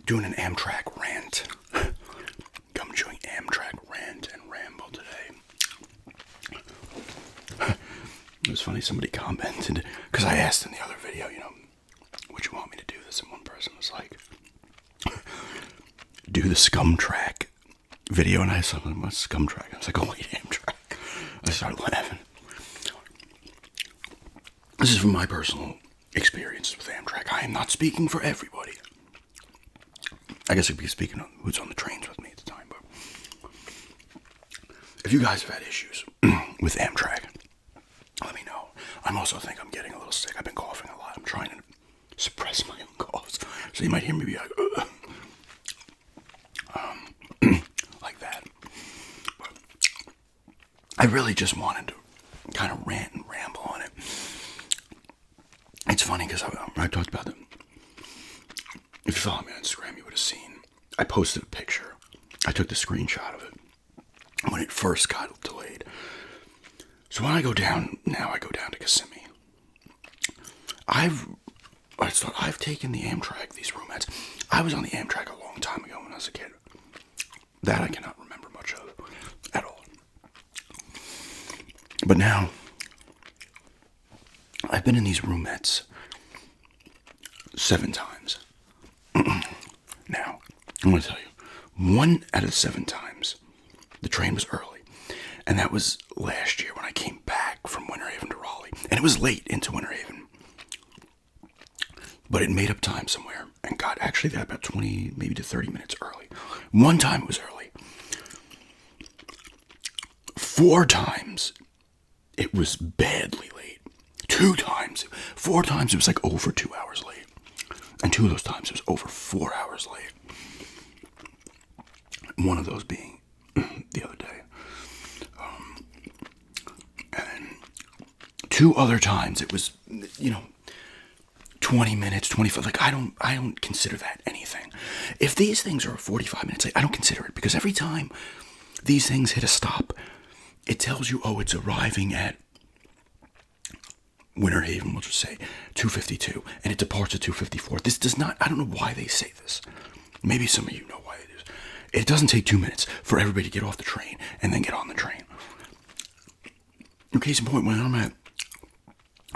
doing an Amtrak rant. I'm doing Amtrak Rant and Ramble today. It was funny, somebody commented, because I asked in the other video, would you want me to do this? And one person was like, do the scum track video. And I said, what's scum track? I was like, oh wait, Amtrak. I started laughing. This is from my personal experience with Amtrak. I am not speaking for everybody. I guess I'd be speaking on who's on the trains with me at the time, but if you guys have had issues with Amtrak, let me know. I also think I'm getting a little sick. I've been coughing a lot. I'm trying to suppress my own coughs. So you might hear me be like, like that. But I really just wanted to kind of rant and ramble on it. It's funny because I talked about them. If you follow me on Instagram, you would have seen. I posted a picture. I took the screenshot of it when it first got delayed. So when I go down to Kissimmee. I've taken the Amtrak, these roomettes. I was on the Amtrak a long time ago when I was a kid. That I cannot remember much of at all. But now, I've been in these roomettes 7 times. Now, I'm going to tell you, 1 out of 7 times, the train was early. And that was last year when I came back from Winter Haven to Raleigh. And it was late into Winter Haven. But it made up time somewhere and got actually there about 20, maybe to 30 minutes early. 1 time it was early. 4 times it was badly late. 2 times, 4 times it was like over 2 hours late. And 2 of those times it was over 4 hours late. One of those being the other day. And 2 other times it was, 20 minutes, 25. Like, I don't consider that anything. If these things are 45 minutes late, I don't consider it, because every time these things hit a stop, it tells you, oh, it's arriving at Winter Haven, we'll just say 2:52, and it departs at 2:54. This does not, I don't know why they say this. Maybe some of you know why it is. It doesn't take 2 minutes for everybody to get off the train and then get on the train. In case in point, when I'm at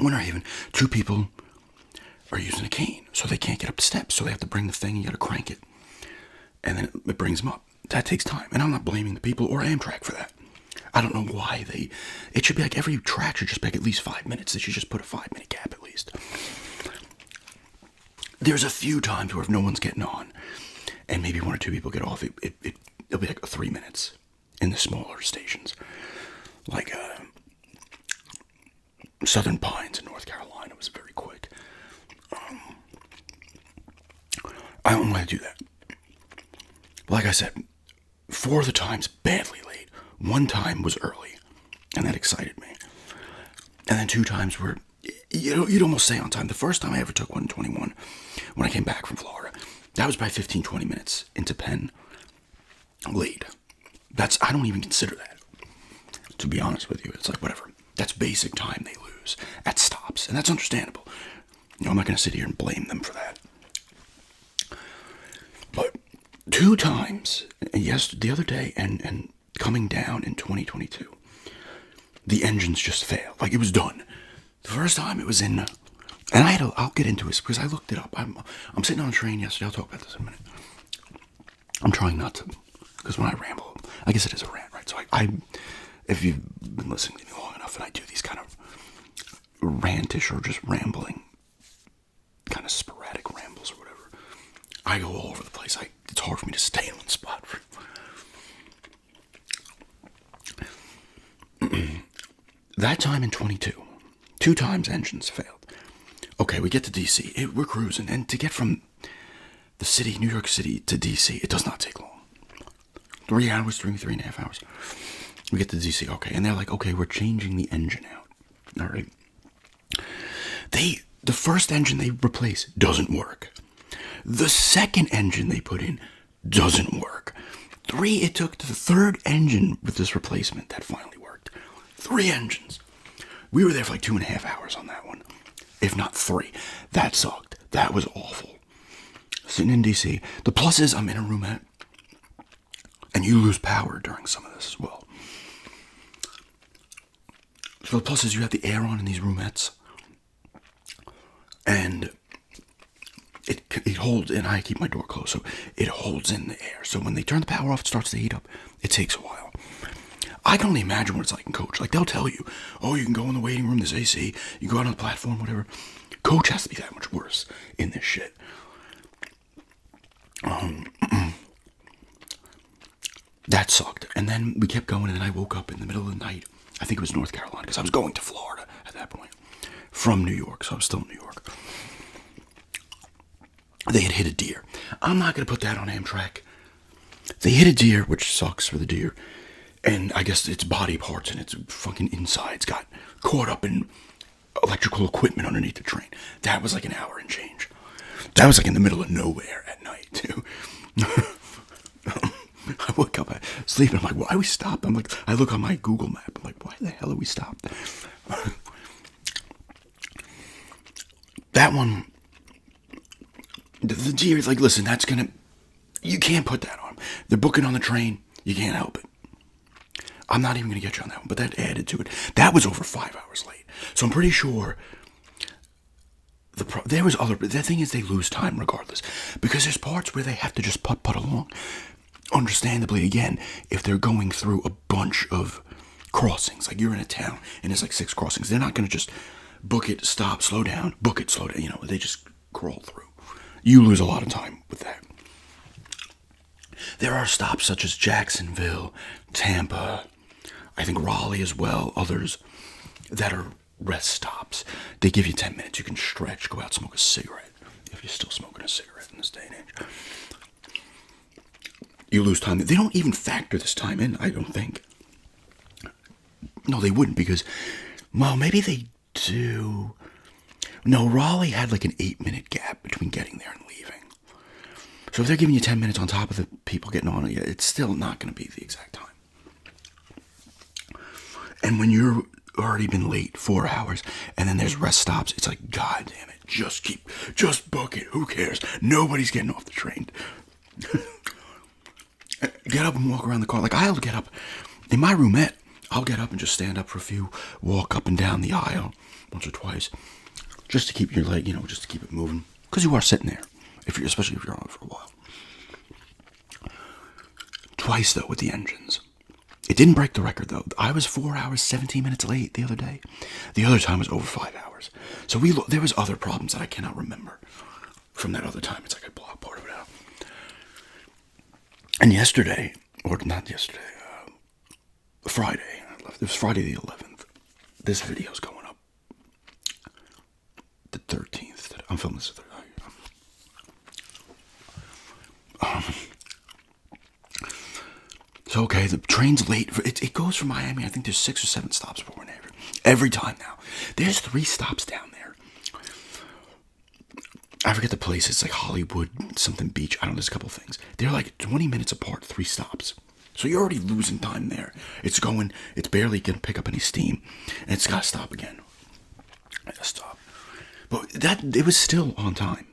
Winter Haven, 2 people are using a cane, so they can't get up the steps, so they have to bring the thing, you gotta crank it, and then it brings them up. That takes time, and I'm not blaming the people or Amtrak for that. I don't know why it should be like every track should just be like at least 5 minutes. They should just put a 5-minute gap at least. There's a few times where if no one's getting on, and maybe 1 or 2 people get off, it'll be like 3 minutes in the smaller stations. Like, Southern Pines in North Carolina was very quick. I don't want to do that. Like I said, 4 of the times badly late. 1 time was early, and that excited me. And then 2 times were, you'd almost say on time. The first time I ever took 121, when I came back from Florida, that was by 15, 20 minutes into Penn late. I don't even consider that, to be honest with you. It's like, whatever. That's basic time they lose at stops, and that's understandable. I'm not going to sit here and blame them for that. But 2 times, yes, the other day, and coming down in 2022, the engines just failed. Like, it was done. The first time it was in, and I'll get into it because I looked it up. I'm sitting on a train yesterday. I'll talk about this in a minute. I'm trying not to, because when I ramble, I guess it is a rant, right? So if you've been listening to me long enough, and I do these kind of rantish or just rambling, kind of sporadic rambles or whatever, I go all over the place. It's hard for me to stay in one spot. That time in 22, 2 times engines failed. Okay, we get to DC. We're cruising, and to get from the city, New York City, to DC, it does not take long. 3 hours, 3.5 hours. We get to DC, okay, and they're like, okay, we're changing the engine out. All right. The first engine they replace doesn't work. The second engine they put in doesn't work. It took to the 3rd engine with this replacement that finally worked. 3 engines. We were there for like 2.5 hours on that one, if not 3. That sucked. That was awful. sitting in DC. The plus is I'm in a roomette, and you lose power during some of this as well. So the plus is you have the air on in these roomettes, and it holds, and I keep my door closed, so it holds in the air. So when they turn the power off, it starts to heat up. It takes a while. I can only imagine what it's like in coach. Like, they'll tell you, oh, you can go in the waiting room, there's AC, you go out on the platform, whatever. Coach has to be that much worse in this shit. That sucked. And then we kept going, and then I woke up in the middle of the night. I think it was North Carolina, because I was going to Florida at that point. From New York, so I was still in New York. They had hit a deer. I'm not going to put that on Amtrak. They hit a deer, which sucks for the deer. And I guess its body parts and its fucking insides got caught up in electrical equipment underneath the train. That was like an hour and change. That was like in the middle of nowhere at night, too. I woke up, I sleep, and I'm like, why are we stopped? I'm like, I look on my Google map. I'm like, why the hell are we stopped? That one, the deer is like, listen, that's gonna, you can't put that on. They're booking on the train. You can't help it. I'm not even gonna get you on that one, but that added to it. That was over 5 hours late. So I'm pretty sure there was other, the thing is they lose time regardless, because there's parts where they have to just putt along. Understandably, again, if they're going through a bunch of crossings, like you're in a town and there's like 6 crossings, they're not going to just book it, stop, slow down, book it, slow down. You know, they just crawl through. You lose a lot of time with that. There are stops such as Jacksonville, Tampa, I think Raleigh as well, others that are rest stops. They give you 10 minutes. You can stretch, go out, smoke a cigarette, if you're still smoking a cigarette in this day and age. You lose time. They don't even factor this time in, I don't think. No, they wouldn't, because, well, maybe they do. No, Raleigh had like an 8-minute gap between getting there and leaving. So if they're giving you 10 minutes on top of the people getting on it, it's still not going to be the exact time. And when you're already been late 4 hours, and then there's rest stops, it's like, God damn it, just book it. Who cares? Nobody's getting off the train. Get up and walk around the car. Like, I'll get up in my roomette. I'll get up and just stand up for a few, walk up and down the aisle once or twice, just to keep your leg, just to keep it moving. Because you are sitting there, especially if you're on it for a while. Twice though with the engines. It didn't break the record though. I was 4 hours 17 minutes late the other day. The other time was over 5 hours. So there was other problems that I cannot remember from that other time. It's like I blocked part of it out. And yesterday, or not yesterday, Friday. It was Friday the 11th. This video's going up the 13th. I'm filming this. So okay, the train's late. It goes from Miami. I think there's 6 or 7 stops before we're there. Every time now. There's 3 stops down there. I forget the place. It's like Hollywood, something beach. I don't know, there's a couple things. They're like 20 minutes apart, 3 stops. So you're already losing time there. It's barely going to pick up any steam. And it's got to stop again. I got to stop. But it was still on time.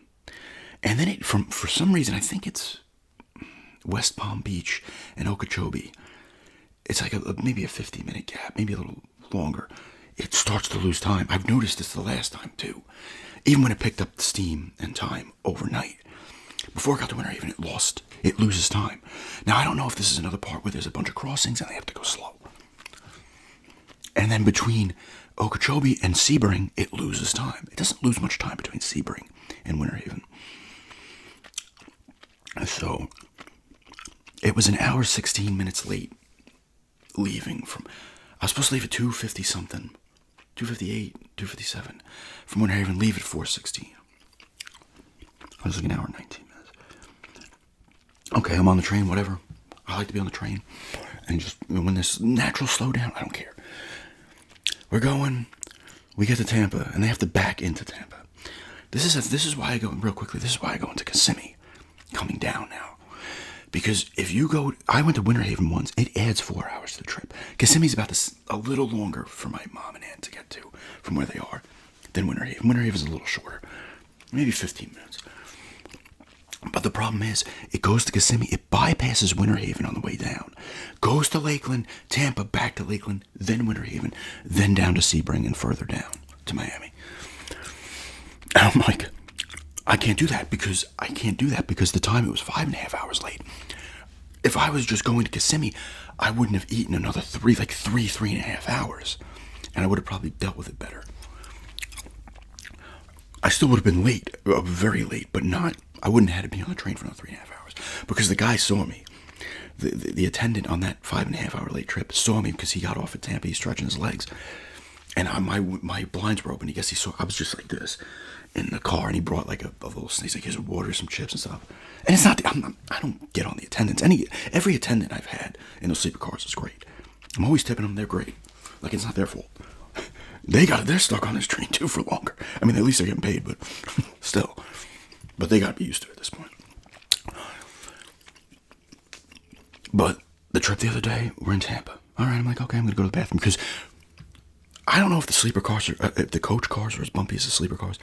And then for some reason, I think it's West Palm Beach and Okeechobee. It's like maybe a 50-minute gap, maybe a little longer. It starts to lose time. I've noticed this the last time too. Even when it picked up steam and time overnight. Before it got to Winter Haven, it loses time. Now, I don't know if this is another part where there's a bunch of crossings and they have to go slow. And then between Okeechobee and Sebring, it loses time. It doesn't lose much time between Sebring and Winter Haven. So, it was an hour 16 minutes late leaving from, I was supposed to leave at 2:50 something, 2:58, 2:57 from Winter Haven, leave at 4:16. I was like an hour and 19 minutes. Okay, I'm on the train, whatever. I like to be on the train. And just, when there's natural slowdown, I don't care. We're going, we get to Tampa, and they have to back into Tampa. This is why I go, real quickly, this is why I go into Kissimmee, coming down now. Because if you go, I went to Winter Haven once, it adds 4 hours to the trip. Kissimmee's about a little longer for my mom and aunt to get to from where they are than Winter Haven. Winter Haven's a little shorter, maybe 15 minutes. But the problem is, it goes to Kissimmee, it bypasses Winter Haven on the way down, goes to Lakeland, Tampa, back to Lakeland, then Winter Haven, then down to Sebring and further down to Miami. And I'm like, I can't do that because the time it was 5.5 hours late. If I was just going to Kissimmee, I wouldn't have eaten another 3.5 hours. And I would have probably dealt with it better. I still would have been late, very late, but not, I wouldn't have had to be on the train for another 3.5 hours. Because the guy saw me. The attendant on that 5.5 hour late trip saw me because he got off at Tampa, he's stretching his legs. And my blinds were open. I guess he saw, I was just like this in the car, and he brought like a little, he's like, here's water, some chips and stuff. And it's not, I don't get on the attendants. Every attendant I've had in those sleeper cars is great. I'm always tipping them, they're great. Like, it's not their fault. They're stuck on this train too for longer. I mean, at least they're getting paid, but still. But they gotta be used to it at this point. But the trip the other day, we're in Tampa. All right, I'm like, okay, I'm gonna go to the bathroom because I don't know if the sleeper cars are, if the coach cars are as bumpy as the sleeper cars.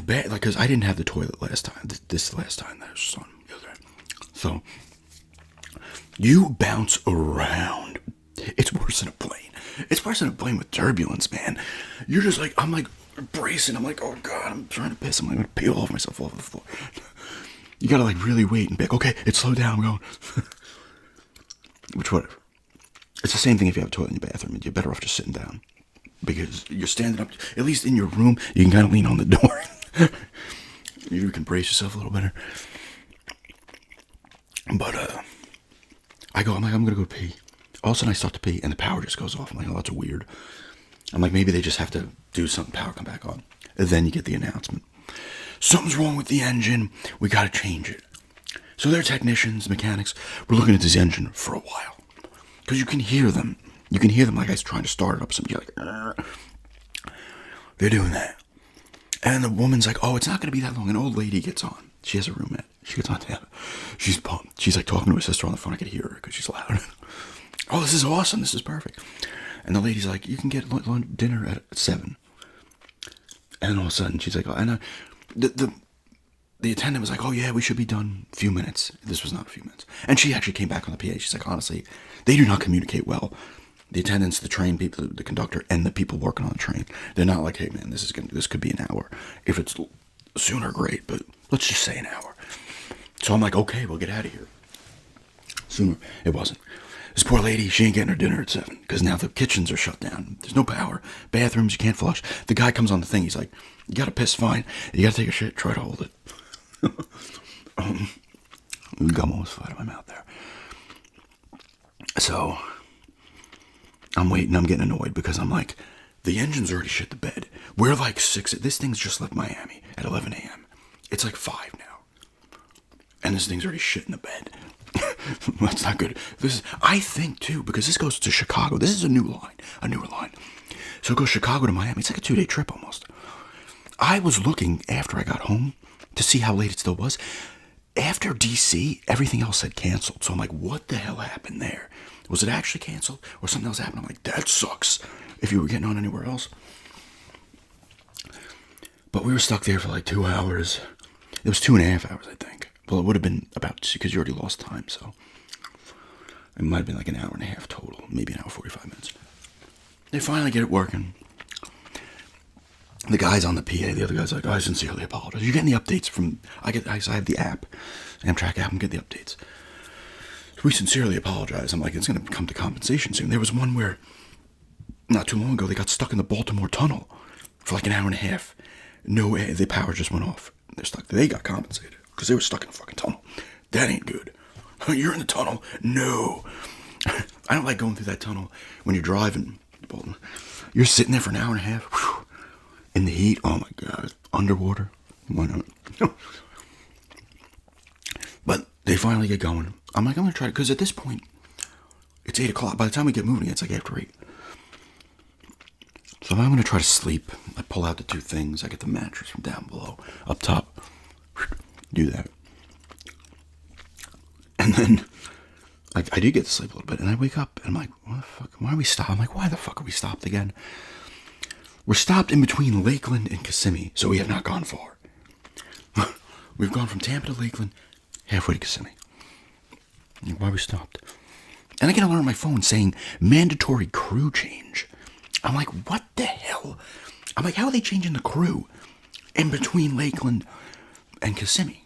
Because I didn't have the toilet last time. This last time that I was on the other day. So you bounce around. It's worse than a plane. It's worse than a plane with turbulence, man. You're just like, I'm like bracing. I'm like, oh God, I'm trying to piss. I'm like, going to peel off myself off the floor. You gotta like really wait and be like, okay, it's slowed down. I'm going. Which, whatever. It's the same thing if you have a toilet in your bathroom. You're better off just sitting down. Because you're standing up, at least in your room, you can kind of lean on the door. You can brace yourself a little better. But, I'm like, I'm gonna go pee. All of a sudden I start to pee and the power just goes off. I'm like, oh, that's weird. I'm like, maybe they just have to do something, power come back on. And then you get the announcement. Something's wrong with the engine. We gotta change it. So their technicians, mechanics, were looking at this engine for a while. Because you can hear them. You can hear them like I was trying to start it up. Something like, they're doing that. And the woman's like, oh, it's not going to be that long. An old lady gets on. She has a roommate. She gets on down. She's pumped. She's like talking to her sister on the phone. I could hear her because she's loud. Oh, this is awesome. This is perfect. And the lady's like, you can get dinner at 7. And all of a sudden, she's like, oh, and the attendant was like, oh, yeah, we should be done a few minutes. This was not a few minutes. And she actually came back on the PA. She's like, honestly, they do not communicate well. The attendants, the train people, the conductor, and the people working on the train. They're not like, hey, man, this could be an hour. If it's sooner, great, but let's just say an hour. So I'm like, okay, we'll get out of here. Sooner. It wasn't. This poor lady, she ain't getting her dinner at 7 because now the kitchens are shut down. There's no power. Bathrooms, you can't flush. The guy comes on the thing. He's like, you got to piss, fine. You got to take a shit, try to hold it. Gum almost fell out of my mouth there. So I'm waiting. I'm getting annoyed because I'm like, the engine's already shit the bed. We're like 6. This thing's just left Miami at 11 a.m. It's like 5 now. And this thing's already shit in the bed. That's not good. I think too, because this goes to Chicago. This is a newer line. So it goes Chicago to Miami. It's like a 2-day trip almost. I was looking after I got home to see how late it still was. After DC, everything else had canceled. So I'm like, what the hell happened there? Was it actually canceled or something else happened? I'm like, that sucks if you were getting on anywhere else. But we were stuck there for like 2 hours. It was 2.5 hours, I think. Well, it would have been about, because you already lost time, so it might have been like an hour and a half total, maybe an hour 45 minutes. They finally get it working. The guy's on the PA, the other guy's like, I sincerely apologize. You're getting the updates from, I have the app, Amtrak app, and get the updates. We sincerely apologize. I'm like, it's going to come to compensation soon. There was one where, not too long ago, they got stuck in the Baltimore tunnel for like an hour and a half. No, the power just went off. They're stuck. They got compensated because they were stuck in a fucking tunnel. That ain't good. You're in the tunnel. No. I don't like going through that tunnel when you're driving. You're sitting there for an hour and a half. Whew, in the heat. Oh my God. Underwater. Why not? But they finally get going. I'm like, I'm going to try it. Because at this point, it's 8 o'clock. By the time we get moving, it's like after 8. So I'm going to try to sleep. I pull out the 2 things. I get the mattress from down below. Up top. Do that. And then I do get to sleep a little bit. And I wake up and I'm like, what the fuck? Why are we stopped? I'm like, why the fuck are we stopped again? We're stopped in between Lakeland and Kissimmee. So we have not gone far. We've gone from Tampa to Lakeland, halfway to Kissimmee. Why we stopped? And I get an alert on my phone saying mandatory crew change. I'm like, what the hell? I'm like, how are they changing the crew in between Lakeland and Kissimmee?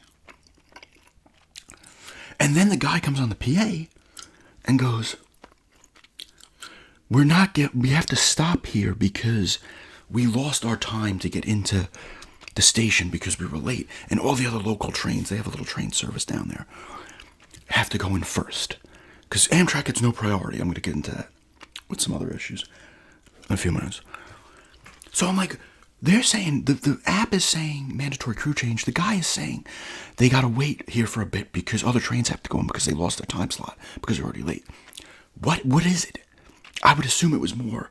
And then the guy comes on the PA and goes, we have to stop here because we lost our time to get into the station because we were late. And all the other local trains, they have a little train service down there, have to go in first. Because Amtrak gets no priority. I'm going to get into that with some other issues in a few minutes. So I'm like, they're saying, the app is saying mandatory crew change. The guy is saying they got to wait here for a bit because other trains have to go in because they lost their time slot because they're already late. What is it? I would assume it was more,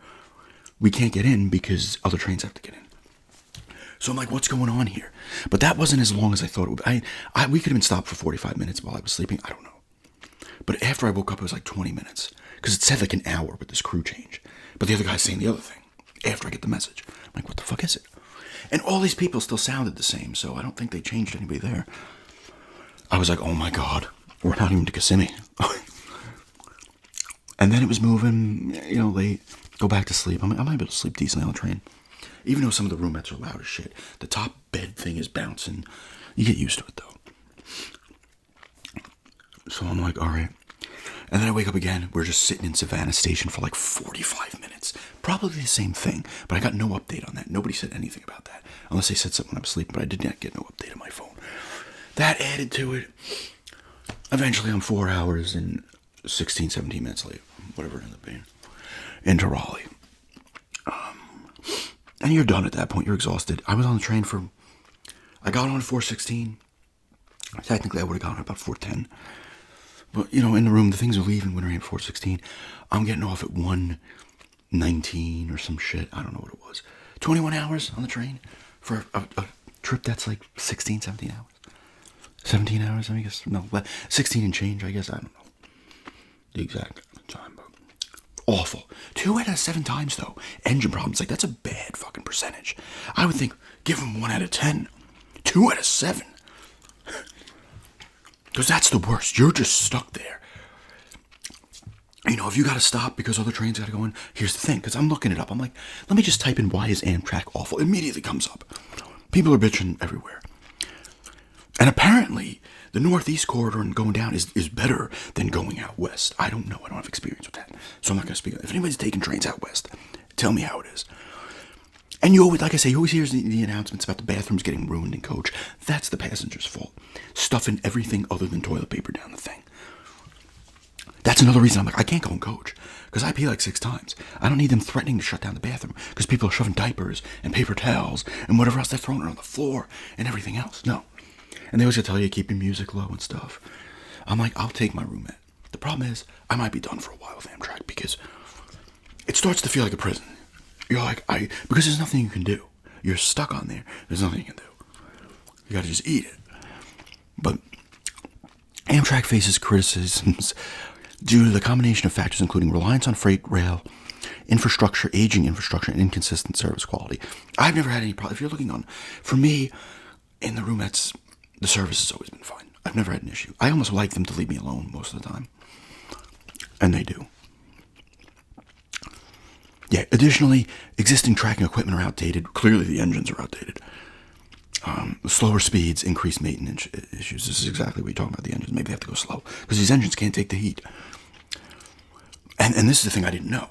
we can't get in because other trains have to get in. So I'm like, what's going on here? But that wasn't as long as I thought it would be. We could have been stopped for 45 minutes while I was sleeping. I don't know. But after I woke up, it was like 20 minutes. Because it said like an hour with this crew change. But the other guy's saying the other thing after I get the message. I'm like, what the fuck is it? And all these people still sounded the same, so I don't think they changed anybody there. I was like, oh my God, we're not even to Kissimmee. And then it was moving, late. Go back to sleep. I might be able to sleep decently on the train. Even though some of the roomettes are loud as shit. The top bed thing is bouncing. You get used to it, though. So I'm like, all right. And then I wake up again. We're just sitting in Savannah Station for like 45 minutes. Probably the same thing, but I got no update on that. Nobody said anything about that. Unless they said something when I was sleeping, but I did not get no update on my phone. That added to it. Eventually, I'm 4 hours and 16, 17 minutes late. Whatever it ended up being. Into Raleigh. And you're done at that point. You're exhausted. I was on the train I got on at 4:16. Technically, I would have gotten on about 4:10. But, in the room, the things are leaving when we're at 4:16. I'm getting off at 1:19 or some shit. I don't know what it was. 21 hours on the train for a trip that's like 16, 17 hours. 17 hours, I guess. No, 16 and change, I guess. I don't know the exact time, but awful. 2 out of 7 times, though. Engine problems. Like, that's a bad fucking percentage. I would think, give them 1 out of 10. 2 out of 7. Because that's the worst. You're just stuck there. If you got to stop because other trains got to go in, here's the thing. Because I'm looking it up. I'm like, let me just type in, why is Amtrak awful? It immediately comes up. People are bitching everywhere. And apparently, the Northeast corridor and going down is better than going out west. I don't know. I don't have experience with that. So I'm not going to speak. If anybody's taking trains out west, tell me how it is. And you always, like I say, you always hear the announcements about the bathrooms getting ruined in coach. That's the passenger's fault. Stuffing everything other than toilet paper down the thing. That's another reason I'm like, I can't go in coach. Because I pee like 6 times. I don't need them threatening to shut down the bathroom. Because people are shoving diapers and paper towels and whatever else they're throwing on the floor and everything else. No. And they always tell you, keep your music low and stuff. I'm like, I'll take my roommate. The problem is, I might be done for a while with Amtrak because it starts to feel like a prison. You're like, because there's nothing you can do. You're stuck on there. There's nothing you can do. You gotta just eat it. But Amtrak faces criticisms due to the combination of factors including reliance on freight rail, infrastructure, aging infrastructure, and inconsistent service quality. I've never had any problem. If you're looking for me, in the roomettes, the service has always been fine. I've never had an issue. I almost like them to leave me alone most of the time. And they do. Yeah, additionally, existing tracking equipment are outdated. Clearly, the engines are outdated. Slower speeds, increased maintenance issues. This is exactly what you're talking about, the engines. Maybe they have to go slow. Because these engines can't take the heat. And this is the thing I didn't know.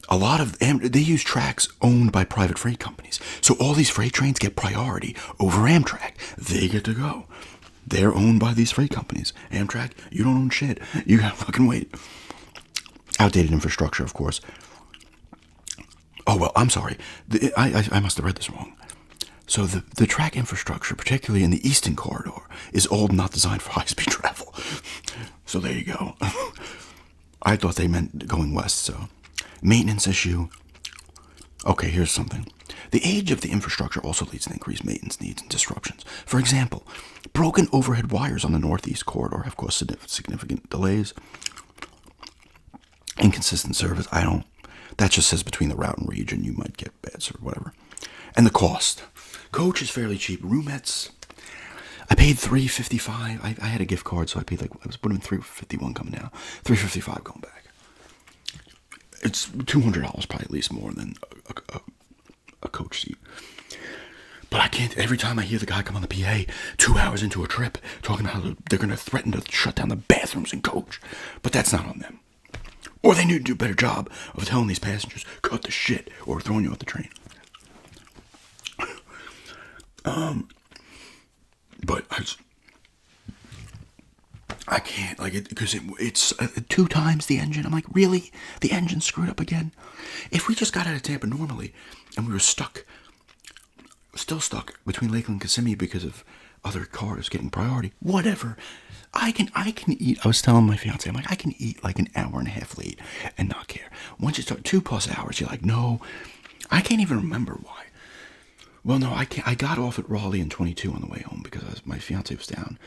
A lot of they use tracks owned by private freight companies. So all these freight trains get priority over Amtrak. They get to go. They're owned by these freight companies. Amtrak, you don't own shit. You gotta fucking wait. Outdated infrastructure, of course. Oh, well, I'm sorry. I must have read this wrong. So the track infrastructure, particularly in the Eastern Corridor, is old and not designed for high-speed travel. So there you go. I thought they meant going west, so. Maintenance issue. Okay, here's something. The age of the infrastructure also leads to increased maintenance needs and disruptions. For example, broken overhead wires on the Northeast Corridor have caused significant delays. Inconsistent service, that just says between the route and region you might get bad or whatever. And the cost. Coach is fairly cheap. Roomettes, I paid $3.55. I had a gift card, so I paid like it would have been $3.51 coming down, $3.55 going back. It's $200 probably at least more than a coach seat. But I can't. Every time I hear the guy come on the PA 2 hours into a trip talking about how they're going to threaten to shut down the bathrooms in coach, but that's not on them. Or they need to do a better job of telling these passengers cut the shit or throwing you off the train. But I can't, like, it because it's 2 times the engine. I'm like, really? The engine screwed up again? If we just got out of Tampa normally and we were still stuck between Lakeland and Kissimmee because of other cars getting priority, whatever. I can eat. I was telling my fiance, I'm like, I can eat like an hour and a half late and not care. Once you start 2+ hours, you're like, no, I can't even remember why. Well, no, I can't. I got off at Raleigh in 22 on the way home because my fiance was down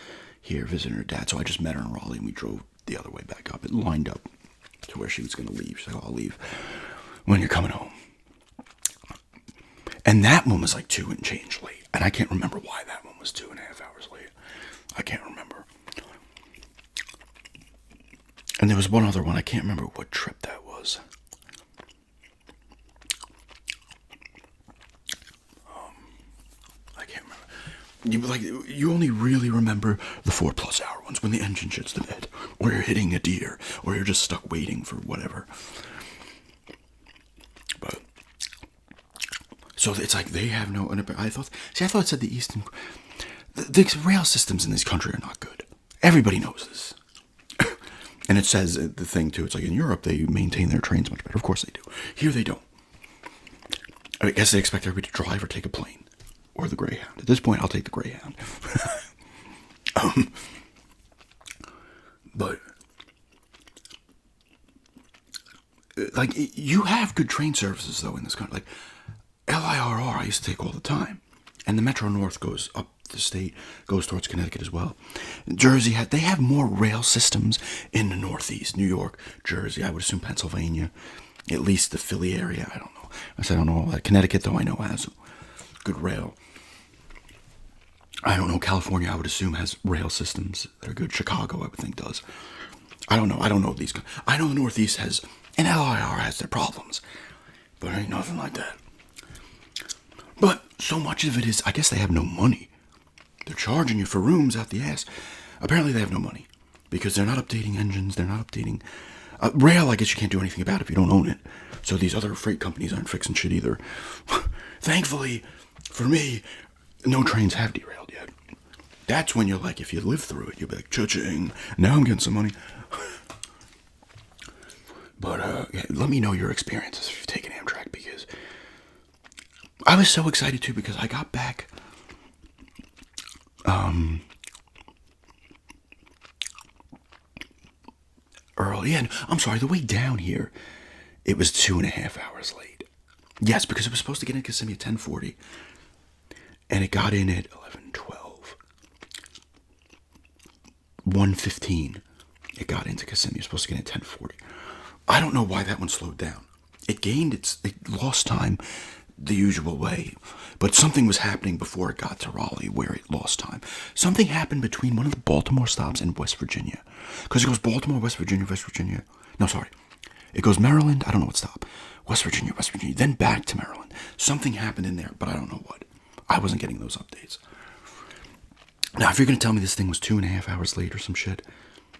here visiting her dad, so I just met her in Raleigh and we drove the other way back up. It lined up to where she was going to leave. She's like, I'll leave when you're coming home. And that one was like 2 and change late. And I can't remember why that one was 2.5 hours late. I can't remember. And there was one other one. I can't remember what trip that was. I can't remember. You only really remember the 4+ hour ones when the engine shits the bed, or you're hitting a deer, or you're just stuck waiting for whatever. But so it's like they have no. I thought it said the Eastern. The rail systems in this country are not good. Everybody knows this. And it says the thing too. It's like in Europe they maintain their trains much better. Of course they do. Here they don't. I guess they expect everybody to drive or take a plane. Or the Greyhound. At this point, I'll take the Greyhound. But, like, you have good train services, though, in this country. Like, LIRR, I used to take all the time. And the Metro North goes up the state, goes towards Connecticut as well. Jersey, they have more rail systems in the Northeast. New York, Jersey, I would assume Pennsylvania. At least the Philly area, I don't know. I don't know all that. Connecticut, though, I know has good rail. I don't know. California, I would assume, has rail systems that are good. Chicago, I would think, does. I don't know. I don't know these. I know the Northeast has, and LIR has their problems, but ain't nothing like that. But so much of it is, I guess they have no money. They're charging you for rooms out the ass. Apparently, they have no money because they're not updating engines. They're not updating rail. I guess you can't do anything about it if you don't own it. So these other freight companies aren't fixing shit either. Thankfully, for me, no trains have derailed yet. That's when you're like, if you live through it, you'll be like, cha-ching, now I'm getting some money. But yeah, let me know your experiences if you've taken Amtrak, because I was so excited too, because I got back early. And I'm sorry, the way down here, it was 2.5 hours late. Yes, because it was supposed to get in Kissimmee at 10:40. And it got in at 11:12. 1:15. It got into Kissimmee. It was supposed to get in at 10:40. I don't know why that one slowed down. It lost time the usual way. But something was happening before it got to Raleigh where it lost time. Something happened between one of the Baltimore stops and West Virginia. Because it goes Baltimore, West Virginia. No, sorry. It goes Maryland. I don't know what stop. West Virginia. Then back to Maryland. Something happened in there, but I don't know what. I wasn't getting those updates. Now, if you're going to tell me this thing was 2.5 hours late or some shit,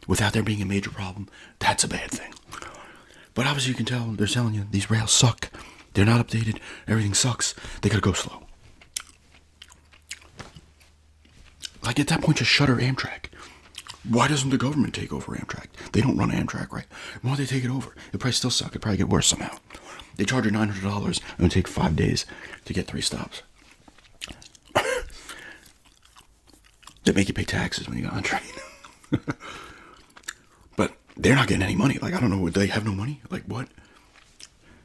without there being a major problem, that's a bad thing. But obviously you can tell, they're telling you, these rails suck. They're not updated. Everything sucks. They gotta go slow. Like, at that point, just shutter Amtrak. Why doesn't the government take over Amtrak? They don't run Amtrak, right? Why don't they take it over? It'd probably still suck. It'd probably get worse somehow. They charge you $900 and it would take 5 days to get 3 stops. They make you pay taxes when you go on a train. But they're not getting any money. Like, I don't know, they have no money? Like, what?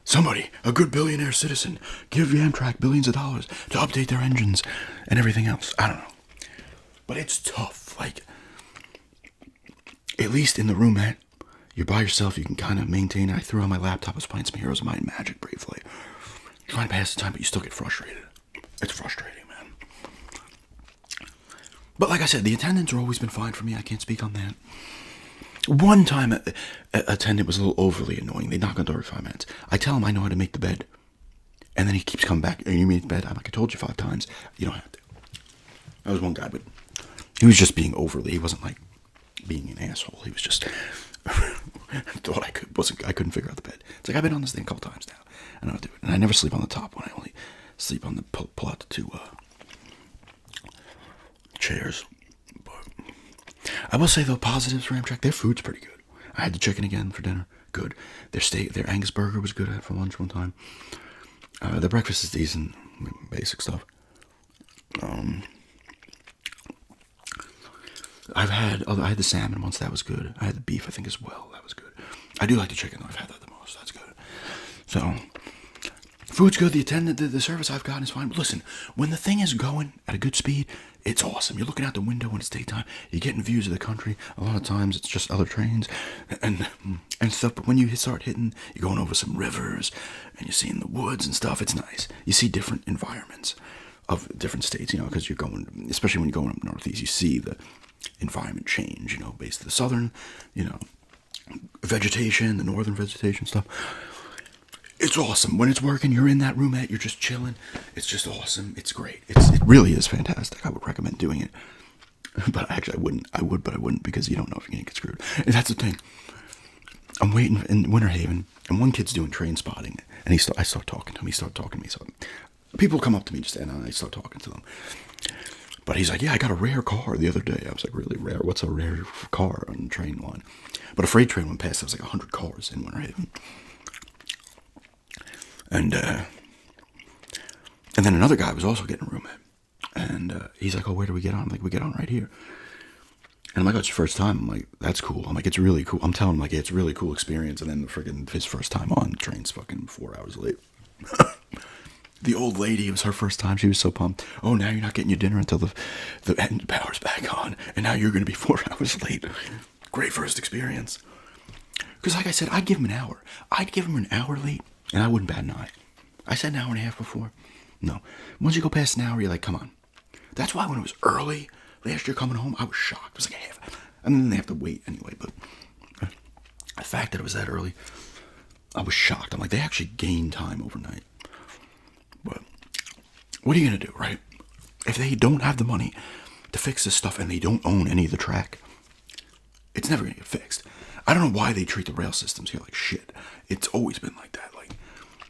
Somebody, a good billionaire citizen, give Amtrak billions of dollars to update their engines and everything else. I don't know. But it's tough. Like, at least in the roomette, you're by yourself, you can kind of maintain it. I threw on my laptop, I was playing some Heroes of Might and Magic briefly. Trying to pass the time, but you still get frustrated. It's frustrating, man. But like I said, the attendants have always been fine for me. I can't speak on that. One time, a attendant was a little overly annoying. They knock on the door every 5 minutes. I tell him I know how to make the bed. And then he keeps coming back. You made the bed? I'm like, I told you 5 times. You don't have to. That was one guy, but he was just being overly. He wasn't like being an asshole. He was just thought I couldn't figure out the bed. It's like, I've been on this thing a couple times now. I know how to do it. And I never sleep on the top one. I only sleep on the pull out the 2 chairs. But I will say though, positives for Amtrak, their food's pretty good. I had the chicken again for dinner. Good. Their Angus burger was good. I had for lunch one time. Their breakfast is decent. Basic stuff. I had the salmon once. That was good. I had the beef, I think, as well. That was good. I do like the chicken though. I've had that the most. That's good. So, food's good. The attendant, the service I've gotten is fine. But listen, when the thing is going at a good speed, it's awesome. You're looking out the window when it's daytime. You're getting views of the country. A lot of times it's just other trains and stuff. But when you start hitting, you're going over some rivers and you're seeing the woods and stuff. It's nice. You see different environments of different states, because you're going, especially when you're going up northeast, you see the environment change, based on the southern, vegetation, the northern vegetation stuff. It's awesome. When it's working, you're in that roomette, you're just chilling. It's just awesome. It's great. It really is fantastic. I would recommend doing it. But actually, I would, but I wouldn't because you don't know if you're going to get screwed. And that's the thing. I'm waiting in Winter Haven, and one kid's doing train spotting, and I start talking to him. He started talking to me. So people come up to me just, and I start talking to them. But he's like, yeah, I got a rare car the other day. I was like, really rare? What's a rare car on the train line? But a freight train went past. There was like 100 cars in Winter Haven. And then another guy was also getting a roommate. And he's like, oh, where do we get on? I'm like, we get on right here. And I'm like, oh, it's your first time. I'm like, that's cool. I'm like, it's really cool. I'm telling him, like, yeah, it's a really cool experience. And then his first time on, the train's fucking 4 hours late. The old lady, it was her first time. She was so pumped. Oh, now you're not getting your dinner until the end power's back on. And now you're going to be 4 hours late. Great first experience. Because like I said, I'd give him an hour. I'd give him an hour late, and I wouldn't bat an eye. I said an hour and a half before. No. Once you go past an hour, you're like, come on. That's why when it was early, last year coming home, I was shocked. It was like a half. And then they have to wait anyway, but the fact that it was that early, I was shocked. I'm like, they actually gained time overnight. But what are you going to do, right? If they don't have the money to fix this stuff and they don't own any of the track, it's never going to get fixed. I don't know why they treat the rail systems here like shit. It's always been like that.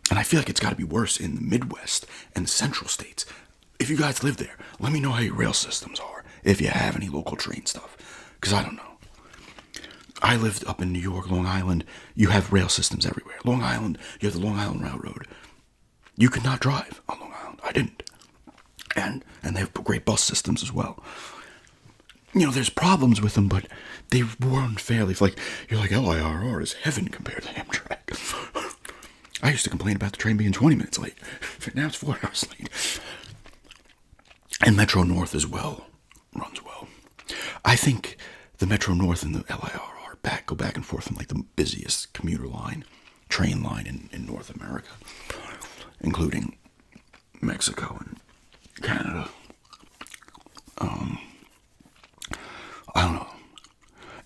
And I feel like it's got to be worse in the Midwest and the central states. If you guys live there, let me know how your rail systems are. If you have any local train stuff. Because I don't know. I lived up in New York, Long Island. You have rail systems everywhere. Long Island, you have the Long Island Railroad. You could not drive on Long Island. I didn't. And they have great bus systems as well. There's problems with them, but they run fairly. You're like, LIRR is heaven compared to Amtrak. I used to complain about the train being 20 minutes late. Now it's 4 hours late. And Metro North as well runs well. I think the Metro North and the LIRR go back and forth on the busiest commuter line, train line in North America, including Mexico and Canada. I don't know.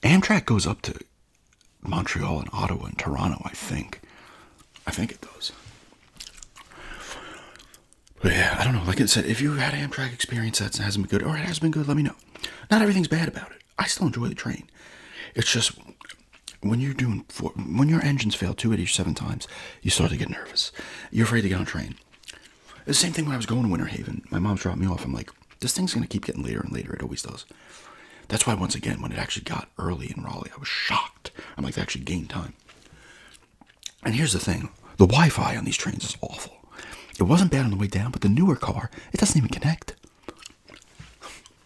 Amtrak goes up to Montreal and Ottawa and Toronto, I think. I think it does. But yeah, I don't know. Like I said, if you had an Amtrak experience that hasn't been good, or it has been good, let me know. Not everything's bad about it. I still enjoy the train. It's just when your engines fail 2 out of 7 times, you start to get nervous. You're afraid to get on a train. It's the same thing when I was going to Winter Haven. My mom dropped me off. I'm like, this thing's going to keep getting later and later. It always does. That's why, once again, when it actually got early in Raleigh, I was shocked. I'm like, they actually gained time. And here's the thing. The Wi-Fi on these trains is awful. It wasn't bad on the way down, but the newer car, it doesn't even connect.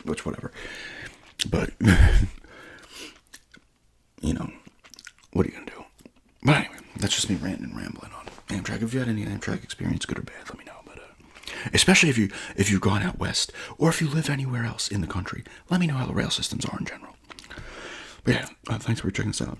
Which, whatever. But, what are you going to do? But anyway, that's just me ranting and rambling on Amtrak. If you had any Amtrak experience, good or bad, let me know. But especially if you've gone out west, or if you live anywhere else in the country, let me know how the rail systems are in general. But yeah, thanks for checking this out.